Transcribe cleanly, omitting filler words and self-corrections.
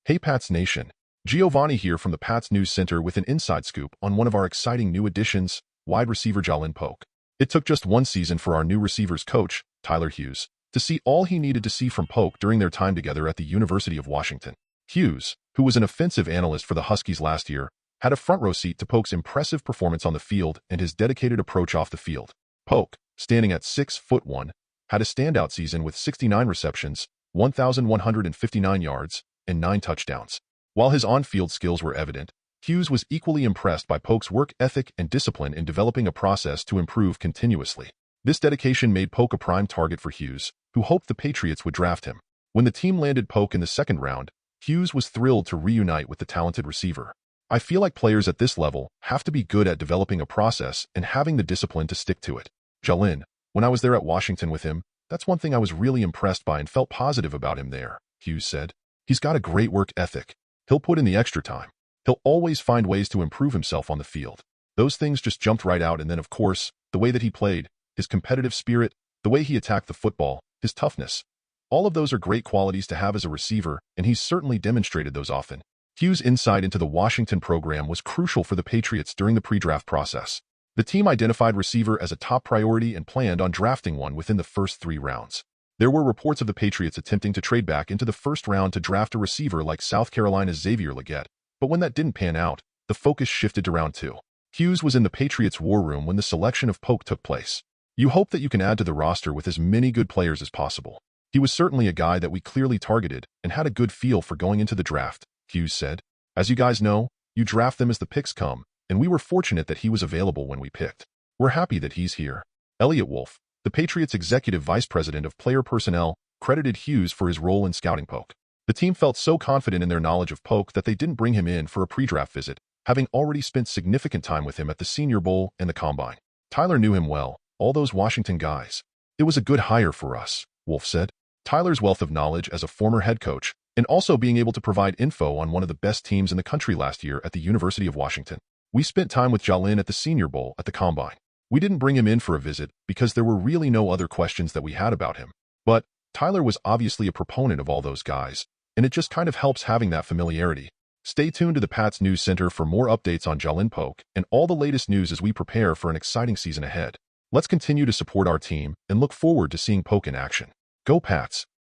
Hey Pats Nation, Giovanni here from the Pats News Center with an inside scoop on one of our exciting new additions, wide receiver Jalen Polk. It took just one season for our new receivers coach, Tyler Hughes, to see all he needed to see from Polk during their time together at the University of Washington. Hughes, who was an offensive analyst for the Huskies last year, had a front row seat to Polk's impressive performance on the field and his dedicated approach off the field. Polk, standing at 6'1", had a standout season with 69 receptions, 1,159 yards, and 9 touchdowns. While his on-field skills were evident, Hughes was equally impressed by Polk's work ethic and discipline in developing a process to improve continuously. This dedication made Polk a prime target for Hughes, who hoped the Patriots would draft him. When the team landed Polk in the second round, Hughes was thrilled to reunite with the talented receiver. I feel like players at this level have to be good at developing a process and having the discipline to stick to it. Jalen, when I was there at Washington with him, that's one thing I was really impressed by and felt positive about him there, Hughes said. He's got a great work ethic. He'll put in the extra time. He'll always find ways to improve himself on the field. Those things just jumped right out, and then, of course, the way that he played, his competitive spirit, the way he attacked the football, his toughness. All of those are great qualities to have as a receiver, and he's certainly demonstrated those often. Hughes' insight into the Washington program was crucial for the Patriots during the pre-draft process. The team identified receiver as a top priority and planned on drafting one within the first 3 rounds. There were reports of the Patriots attempting to trade back into the first round to draft a receiver like South Carolina's Xavier Legette, but when that didn't pan out, the focus shifted to round 2. Hughes was in the Patriots' war room when the selection of Polk took place. You hope that you can add to the roster with as many good players as possible. He was certainly a guy that we clearly targeted and had a good feel for going into the draft, Hughes said. As you guys know, you draft them as the picks come, and we were fortunate that he was available when we picked. We're happy that he's here. Elliot Wolf, the Patriots' executive vice president of player personnel, credited Hughes for his role in scouting Polk. The team felt so confident in their knowledge of Polk that they didn't bring him in for a pre-draft visit, having already spent significant time with him at the Senior Bowl and the Combine. Tyler knew him well, all those Washington guys. It was a good hire for us, Wolf said. Tyler's wealth of knowledge as a former head coach, and also being able to provide info on one of the best teams in the country last year at the University of Washington. We spent time with Jalen at the Senior Bowl at the Combine. We didn't bring him in for a visit because there were really no other questions that we had about him. But Tyler was obviously a proponent of all those guys, and it just kind of helps having that familiarity. Stay tuned to the Pats News Center for more updates on Jalen Polk and all the latest news as we prepare for an exciting season ahead. Let's continue to support our team and look forward to seeing Polk in action. Go Pats!